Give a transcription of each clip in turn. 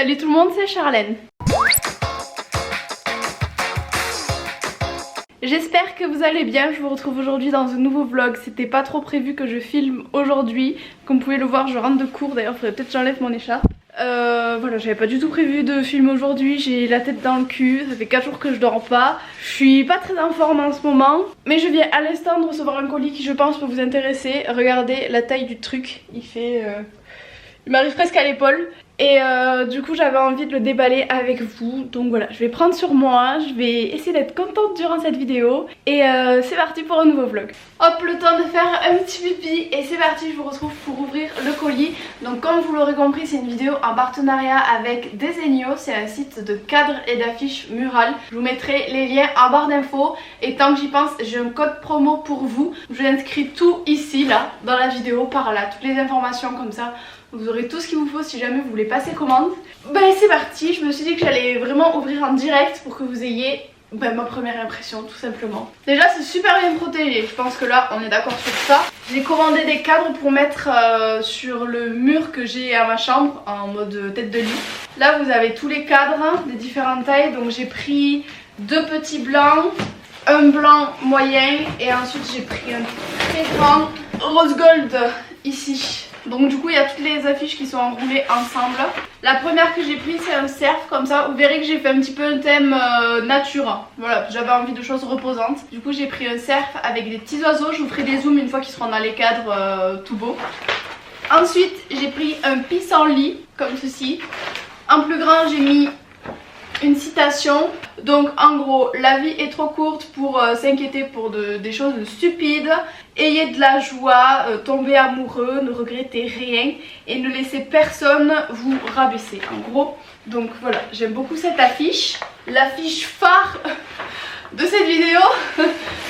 Salut tout le monde, c'est Charlène. J'espère que vous allez bien, je vous retrouve aujourd'hui dans un nouveau vlog. C'était pas trop prévu que je filme aujourd'hui. Comme vous pouvez le voir, je rentre de cours, d'ailleurs faudrait peut-être que j'enlève mon écharpe. Voilà, j'avais pas du tout prévu de filmer aujourd'hui, j'ai la tête dans le cul, ça fait 4 jours que je dors pas. Je suis pas très en forme en ce moment, mais je viens à l'instant de recevoir un colis qui je pense peut vous intéresser. Regardez la taille du truc, il m'arrive presque à l'épaule. Et du coup j'avais envie de le déballer avec vous. Donc voilà, je vais prendre sur moi, je vais essayer d'être contente durant cette vidéo. Et c'est parti pour un nouveau vlog. Hop, le temps de faire un petit pipi. Et c'est parti, je vous retrouve pour ouvrir le colis. Donc comme vous l'aurez compris, c'est une vidéo en partenariat avec Desenio. C'est un site de cadres et d'affiches murales. Je vous mettrai les liens en barre d'infos. Et tant que j'y pense, j'ai un code promo pour vous. Je vous inscris tout ici, là, dans la vidéo, par là. Toutes les informations comme ça. Vous aurez tout ce qu'il vous faut si jamais vous voulez passer commande. Ben c'est parti, je me suis dit que j'allais vraiment ouvrir en direct pour que vous ayez ma première impression tout simplement. Déjà c'est super bien protégé, je pense que là on est d'accord sur ça. J'ai commandé des cadres pour mettre sur le mur que j'ai à ma chambre en mode tête de lit. Là vous avez tous les cadres des différentes tailles, donc j'ai pris 2 petits blancs, un blanc moyen et ensuite j'ai pris un très grand rose gold ici. Donc du coup il y a toutes les affiches qui sont enroulées ensemble. La première que j'ai prise c'est un cerf comme ça. Vous verrez que j'ai fait un petit peu un thème nature. Voilà, j'avais envie de choses reposantes. Du coup j'ai pris un cerf avec des petits oiseaux. Je vous ferai des zooms une fois qu'ils seront dans les cadres tout beau. Ensuite j'ai pris un pissenlit comme ceci. En plus grand j'ai mis une citation. Donc en gros, la vie est trop courte pour s'inquiéter pour des choses stupides. Ayez de la joie, tombez amoureux, ne regrettez rien et ne laissez personne vous rabaisser. En gros, donc voilà, j'aime beaucoup cette affiche. L'affiche phare de cette vidéo,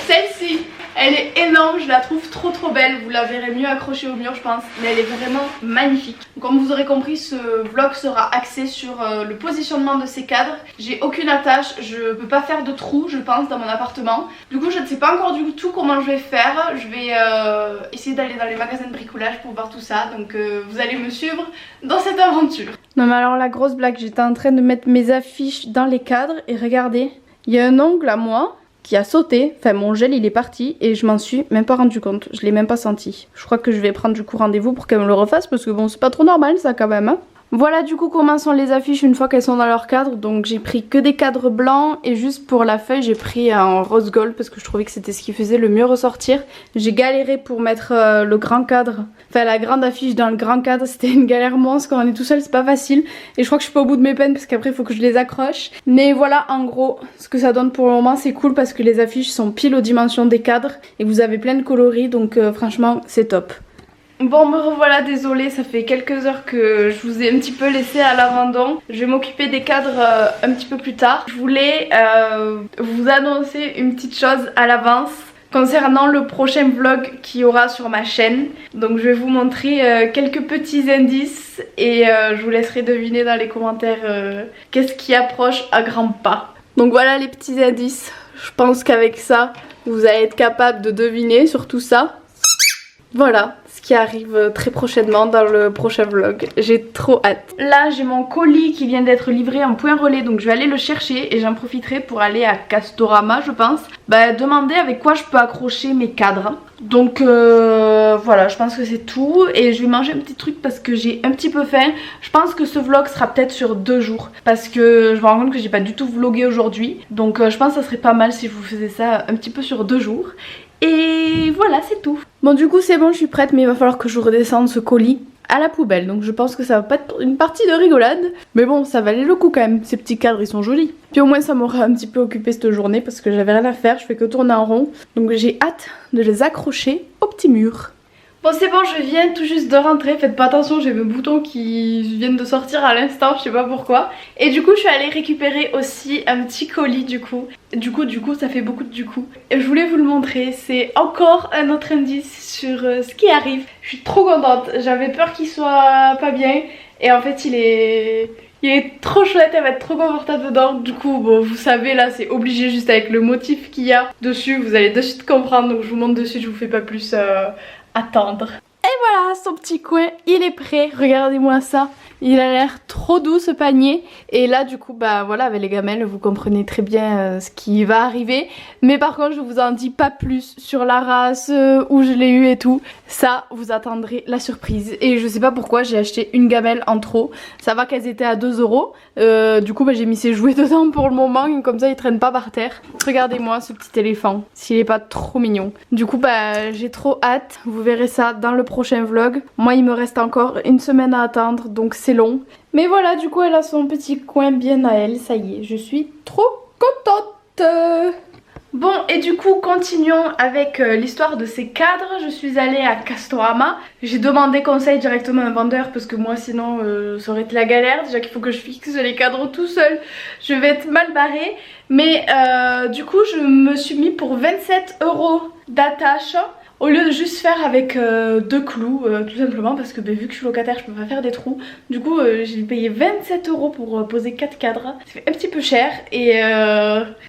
celle-ci. Elle est énorme, je la trouve trop belle. Vous la verrez mieux accrochée au mur je pense. Mais elle est vraiment magnifique. Comme vous aurez compris, ce vlog sera axé sur le positionnement de ces cadres. J'ai aucune attache, je peux pas faire de trou je pense dans mon appartement. Du coup je ne sais pas encore du tout comment je vais faire. Je vais essayer d'aller dans les magasins de bricolage pour voir tout ça. Donc vous allez me suivre dans cette aventure. Non mais alors la grosse blague, j'étais en train de mettre mes affiches dans les cadres et regardez, il y a un ongle à moi qui a sauté, enfin mon gel il est parti et je m'en suis même pas rendu compte, je l'ai même pas senti. Je crois que je vais prendre du coup rendez-vous pour qu'elle me le refasse parce que bon c'est pas trop normal ça quand même hein. Voilà du coup comment sont les affiches une fois qu'elles sont dans leur cadre. Donc j'ai pris que des cadres blancs et juste pour la feuille j'ai pris un rose gold parce que je trouvais que c'était ce qui faisait le mieux ressortir. J'ai galéré pour mettre le grand cadre, enfin la grande affiche dans le grand cadre, c'était une galère monstre. Quand on est tout seul c'est pas facile et je crois que je suis pas au bout de mes peines parce qu'après il faut que je les accroche. Mais voilà en gros ce que ça donne pour le moment. C'est cool parce que les affiches sont pile aux dimensions des cadres et vous avez plein de coloris donc franchement c'est top. Bon me revoilà, désolée, ça fait quelques heures que je vous ai un petit peu laissé à l'abandon. Je vais m'occuper des cadres un petit peu plus tard. Je voulais vous annoncer une petite chose à l'avance concernant le prochain vlog qu'il y aura sur ma chaîne. Donc je vais vous montrer quelques petits indices et je vous laisserai deviner dans les commentaires qu'est-ce qui approche à grands pas. Donc voilà les petits indices, je pense qu'avec ça vous allez être capable de deviner sur tout ça. Voilà ce qui arrive très prochainement dans le prochain vlog, j'ai trop hâte. Là j'ai mon colis qui vient d'être livré en point relais donc je vais aller le chercher et j'en profiterai pour aller à Castorama je pense. Demander avec quoi je peux accrocher mes cadres. Donc voilà je pense que c'est tout et je vais manger un petit truc parce que j'ai un petit peu faim. Je pense que ce vlog sera peut-être sur 2 jours parce que je me rends compte que j'ai pas du tout vlogué aujourd'hui. Donc je pense que ça serait pas mal si je vous faisais ça un petit peu sur 2 jours. Et voilà c'est tout. Bon du coup c'est bon je suis prête mais il va falloir que je redescende ce colis à la poubelle. Donc je pense que ça va pas être une partie de rigolade. Mais bon ça valait le coup quand même, ces petits cadres ils sont jolis. Puis au moins ça m'aura un petit peu occupé cette journée parce que j'avais rien à faire, je fais que tourner en rond. Donc j'ai hâte de les accrocher au petit mur. Bon c'est bon je viens tout juste de rentrer, faites pas attention j'ai mes boutons qui viennent de sortir à l'instant, je sais pas pourquoi. Et du coup je suis allée récupérer aussi un petit colis du coup ça fait beaucoup de du coup. Et je voulais vous le montrer, c'est encore un autre indice sur ce qui arrive. Je suis trop contente, j'avais peur qu'il soit pas bien et en fait il est trop chouette, elle va être trop confortable dedans. Du coup bon vous savez là c'est obligé juste avec le motif qu'il y a dessus, vous allez de suite comprendre donc je vous montre de suite, je vous fais pas plus attendre. Et voilà, son petit coin, il est prêt. Regardez-moi ça. Il a l'air trop doux ce panier. Et là du coup bah voilà, avec les gamelles vous comprenez très bien ce qui va arriver. Mais par contre je vous en dis pas plus sur la race, où je l'ai eu et tout. Ça vous attendrez la surprise. Et je sais pas pourquoi j'ai acheté une gamelle en trop. Ça va qu'elles étaient à 2 euros. Du coup bah, j'ai mis ces jouets dedans pour le moment. Comme ça ils traînent pas par terre. Regardez-moi ce petit éléphant. S'il est pas trop mignon. Du coup bah j'ai trop hâte. Vous verrez ça dans le prochain vlog. Moi il me reste encore une semaine à attendre. Donc c'est long. Mais voilà, du coup elle a son petit coin bien à elle. Ça y est, je suis trop contente. Bon, et du coup continuons avec l'histoire de ces cadres. Je suis allée à Castorama. J'ai demandé conseil directement à un vendeur parce que moi sinon ça aurait été la galère. Déjà qu'il faut que je fixe les cadres tout seul, je vais être mal barrée. Mais du coup je me suis mis pour 27 € d'attache, au lieu de juste faire avec 2 clous, tout simplement parce que vu que je suis locataire je peux pas faire des trous. Du coup j'ai payé 27 € pour poser 4 cadres. Ça fait un petit peu cher et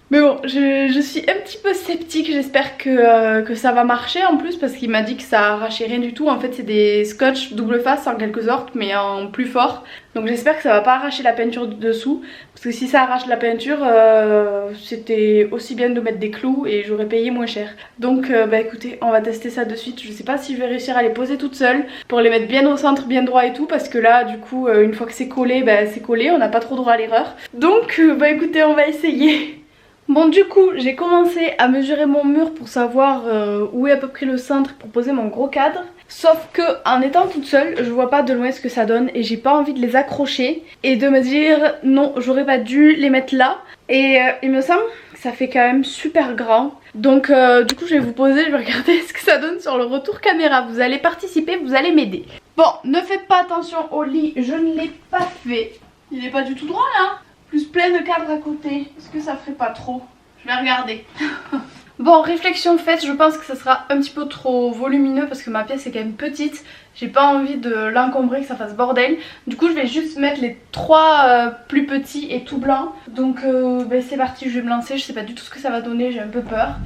mais bon je suis un petit peu sceptique. J'espère que ça va marcher en plus parce qu'il m'a dit que ça arrachait rien du tout. En fait c'est des scotch double face en quelque sorte mais en plus fort. Donc j'espère que ça va pas arracher la peinture du dessous. Parce que si ça arrache la peinture, c'était aussi bien de mettre des clous et j'aurais payé moins cher. Donc bah écoutez, on va tester ça de suite. Je sais pas si je vais réussir à les poser toute seule pour les mettre bien au centre, bien droit et tout. Parce que là du coup une fois que c'est collé, bah c'est collé, on n'a pas trop droit à l'erreur. Donc bah écoutez, on va essayer. Bon du coup j'ai commencé à mesurer mon mur pour savoir où est à peu près le centre pour poser mon gros cadre. Sauf que en étant toute seule je vois pas de loin ce que ça donne et j'ai pas envie de les accrocher et de me dire non j'aurais pas dû les mettre là. Et il me semble que ça fait quand même super grand. Donc du coup je vais vous poser, je vais regarder ce que ça donne sur le retour caméra. Vous allez participer, vous allez m'aider. Bon, ne faites pas attention au lit, je ne l'ai pas fait. Il est pas du tout droit là. Plus plein de cadres à côté. Est-ce que ça ferait pas trop? Je vais regarder. Bon, réflexion faite, je pense que ça sera un petit peu trop volumineux parce que ma pièce est quand même petite. J'ai pas envie de l'encombrer, que ça fasse bordel. Du coup je vais juste mettre les 3 plus petits et tout blancs. Donc ben, c'est parti, je vais me lancer. Je sais pas du tout ce que ça va donner, j'ai un peu peur.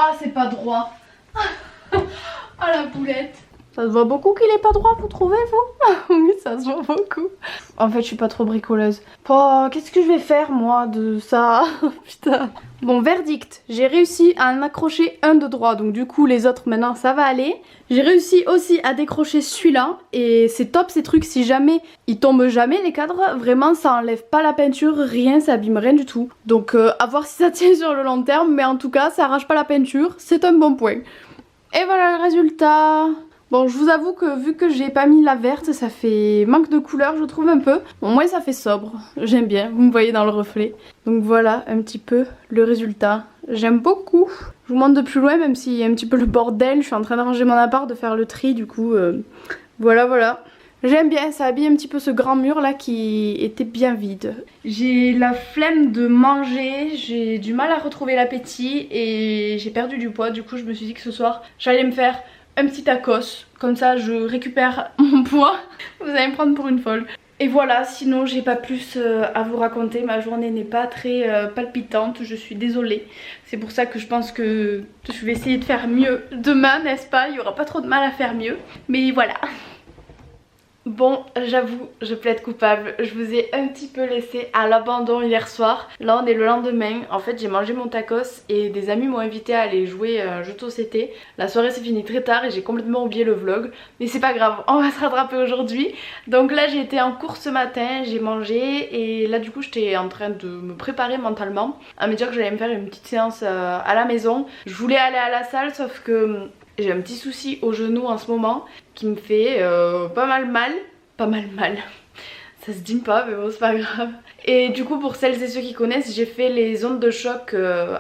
Ah c'est pas droit. Ah la boulette. Ça se voit beaucoup qu'il est pas droit, vous trouvez vous? Oui ça se voit beaucoup. En fait je suis pas trop bricoleuse. Oh, qu'est-ce que je vais faire moi de ça? Putain. Bon verdict, j'ai réussi à en accrocher un de droit. Donc du coup les autres maintenant ça va aller. J'ai réussi aussi à décrocher celui-là. Et c'est top ces trucs, si jamais ils tombent jamais les cadres. Vraiment ça enlève pas la peinture, rien, ça abîme rien du tout. Donc à voir si ça tient sur le long terme. Mais en tout cas ça arrache pas la peinture, c'est un bon point. Et voilà le résultat. Bon je vous avoue que vu que j'ai pas mis la verte ça fait manque de couleur je trouve un peu. Bon moi ça fait sobre, j'aime bien, vous me voyez dans le reflet. Donc voilà un petit peu le résultat. J'aime beaucoup. Je vous montre de plus loin même s'il y a un petit peu le bordel. Je suis en train de ranger mon appart, de faire le tri du coup. Voilà. J'aime bien, ça habille un petit peu ce grand mur là qui était bien vide. J'ai la flemme de manger, j'ai du mal à retrouver l'appétit et j'ai perdu du poids. Du coup je me suis dit que ce soir j'allais me faire un petit tacos. Comme ça je récupère mon poids. Vous allez me prendre pour une folle. Et voilà, sinon j'ai pas plus à vous raconter. Ma journée n'est pas très palpitante, je suis désolée. C'est pour ça que je pense que je vais essayer de faire mieux demain, n'est-ce pas? Il y aura pas trop de mal à faire mieux. Mais voilà. Bon, j'avoue, je plaide coupable. Je vous ai un petit peu laissé à l'abandon hier soir. Là on est le lendemain. En fait j'ai mangé mon tacos et des amis m'ont invité à aller jouer à un jeu de société. La soirée s'est finie très tard et j'ai complètement oublié le vlog. Mais c'est pas grave, on va se rattraper aujourd'hui. Donc là j'ai été en cours ce matin, j'ai mangé et là du coup j'étais en train de me préparer mentalement à me dire que j'allais me faire une petite séance à la maison. Je voulais aller à la salle sauf que j'ai un petit souci au genou en ce moment qui me fait pas mal mal. Ça se dit pas mais bon c'est pas grave. Et du coup pour celles et ceux qui connaissent, j'ai fait les ondes de choc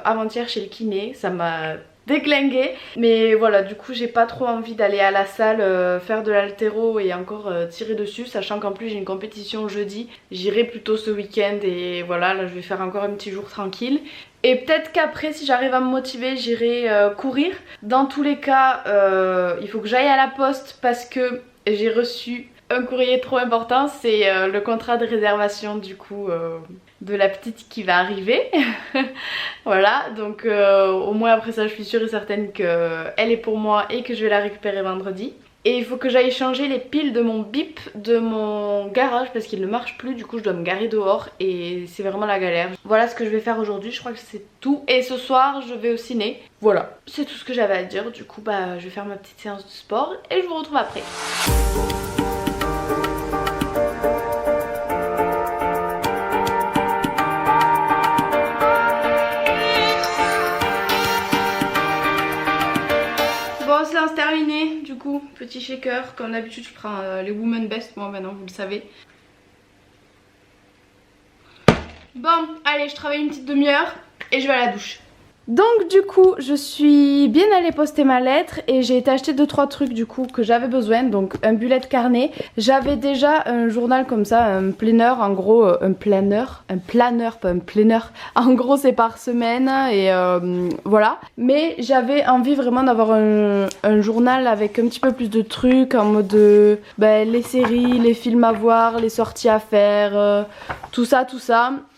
avant-hier chez le kiné. Ça m'a déglingué. Mais voilà, du coup j'ai pas trop envie d'aller à la salle faire de l'haltéro et encore tirer dessus. Sachant qu'en plus j'ai une compétition jeudi. J'irai plutôt ce week-end et voilà, là je vais faire encore un petit jour tranquille. Et peut-être qu'après si j'arrive à me motiver j'irai courir. Dans tous les cas il faut que j'aille à la poste parce que j'ai reçu un courrier trop important, c'est le contrat de réservation du coup de la petite qui va arriver. Voilà, donc au moins après ça je suis sûre et certaine qu'elle est pour moi et que je vais la récupérer vendredi. Et il faut que j'aille changer les piles de mon bip de mon garage parce qu'il ne marche plus, du coup je dois me garer dehors et c'est vraiment la galère. Voilà ce que je vais faire aujourd'hui, je crois que c'est tout. Et ce soir je vais au ciné. Voilà, c'est tout ce que j'avais à dire. Du coup bah je vais faire ma petite séance de sport et je vous retrouve après. Bon, séance terminée, du coup, petit shaker. Comme d'habitude, je prends les Woman Best, moi maintenant, vous le savez. Bon, allez, je travaille une petite demi-heure et je vais à la douche. Donc du coup je suis bien allée poster ma lettre et j'ai été acheter 2-3 trucs du coup que j'avais besoin. Donc un bullet carnet, j'avais déjà un journal comme ça, un planner en gros, un planner pas un planner, en gros c'est par semaine et voilà. Mais j'avais envie vraiment d'avoir un journal avec un petit peu plus de trucs en mode les séries, les films à voir, les sorties à faire, tout ça.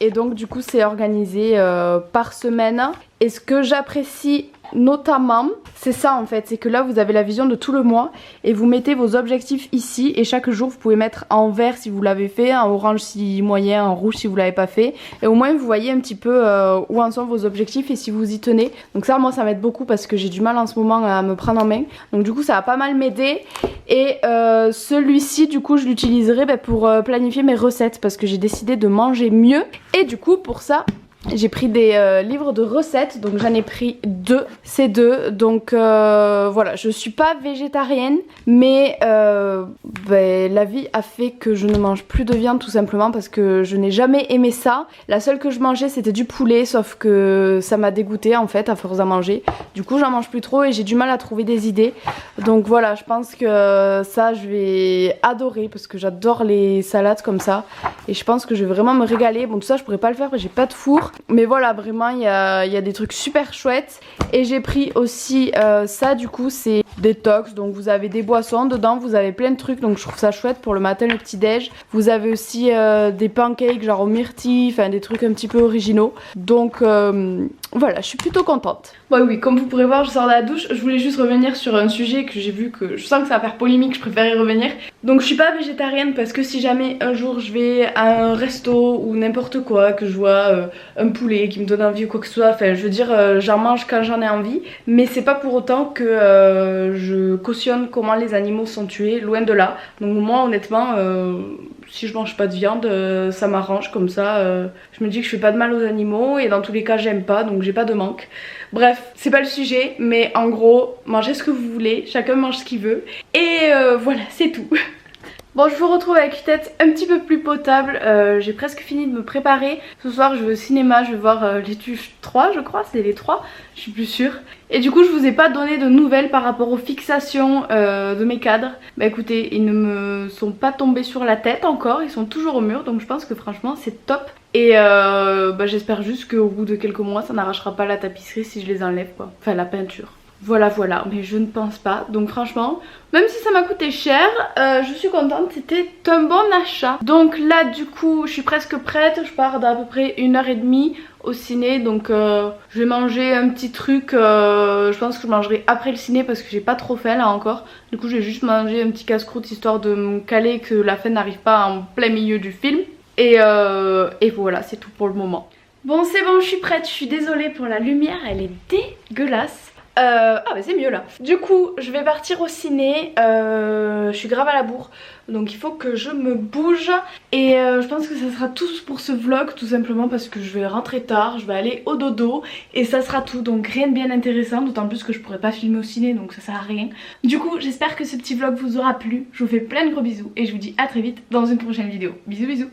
Et donc du coup c'est organisé par semaine. Et ce que j'apprécie notamment, c'est ça en fait, c'est que là vous avez la vision de tout le mois et vous mettez vos objectifs ici et chaque jour vous pouvez mettre en vert si vous l'avez fait, en orange si moyen, en rouge si vous l'avez pas fait et au moins vous voyez un petit peu où en sont vos objectifs et si vous y tenez. Donc ça moi ça m'aide beaucoup parce que j'ai du mal en ce moment à me prendre en main, donc du coup ça va pas mal m'aider. Et celui-ci du coup je l'utiliserai pour planifier mes recettes parce que j'ai décidé de manger mieux et du coup pour ça j'ai pris des livres de recettes, donc j'en ai pris 2, ces 2, donc voilà, je suis pas végétarienne, mais la vie a fait que je ne mange plus de viande tout simplement parce que je n'ai jamais aimé ça. La seule que je mangeais c'était du poulet, sauf que ça m'a dégoûté en fait à force d'en manger. Du coup j'en mange plus trop et j'ai du mal à trouver des idées, donc voilà, je pense que ça je vais adorer parce que j'adore les salades comme ça et je pense que je vais vraiment me régaler. Bon tout ça je pourrais pas le faire parce que j'ai pas de four. Mais voilà, vraiment il y a des trucs super chouettes. Et j'ai pris aussi ça du coup, c'est détox. Donc vous avez des boissons dedans, vous avez plein de trucs. Donc je trouve ça chouette pour le matin, le petit déj. Vous avez aussi des pancakes genre aux myrtilles, enfin des trucs un petit peu originaux. Donc voilà, je suis plutôt contente. Bon oui, comme vous pourrez voir, je sors de la douche. Je voulais juste revenir sur un sujet que j'ai vu que je sens que ça va faire polémique, je préfère y revenir. Donc je suis pas végétarienne parce que si jamais un jour je vais à un resto ou n'importe quoi, que je vois un poulet qui me donne envie ou quoi que ce soit, enfin je veux dire j'en mange quand j'en ai envie, mais c'est pas pour autant que je cautionne comment les animaux sont tués, loin de là. Donc moi honnêtement si je mange pas de viande ça m'arrange comme ça, je me dis que je fais pas de mal aux animaux et dans tous les cas j'aime pas donc j'ai pas de manque. Bref, c'est pas le sujet, mais en gros mangez ce que vous voulez, chacun mange ce qu'il veut et voilà, c'est tout. Bon, je vous retrouve avec une tête un petit peu plus potable, j'ai presque fini de me préparer. Ce soir je vais au cinéma, je vais voir les Tuches 3 je crois, c'est les 3, je suis plus sûre. Et du coup je vous ai pas donné de nouvelles par rapport aux fixations de mes cadres. Bah écoutez, ils ne me sont pas tombés sur la tête encore, ils sont toujours au mur, donc je pense que franchement c'est top. Et j'espère juste qu'au bout de quelques mois ça n'arrachera pas la tapisserie si je les enlève quoi, enfin la peinture. Voilà, mais je ne pense pas. Donc franchement, même si ça m'a coûté cher, je suis contente, c'était un bon achat. Donc là du coup, je suis presque prête, je pars d'à peu près 1h30 au ciné. Donc je vais manger un petit truc, je pense que je mangerai après le ciné parce que j'ai pas trop faim là encore. Du coup je vais juste manger un petit casse-croûte histoire de me caler que la faim n'arrive pas en plein milieu du film. Et voilà, c'est tout pour le moment. Bon c'est bon, je suis prête, je suis désolée pour la lumière, elle est dégueulasse. C'est mieux là. Du coup je vais partir au ciné, je suis grave à la bourre donc il faut que je me bouge. Et je pense que ça sera tout pour ce vlog, tout simplement parce que je vais rentrer tard, je vais aller au dodo et ça sera tout. Donc rien de bien intéressant, d'autant plus que je pourrais pas filmer au ciné donc ça sert à rien. Du coup j'espère que ce petit vlog vous aura plu, je vous fais plein de gros bisous et je vous dis à très vite dans une prochaine vidéo. Bisous bisous.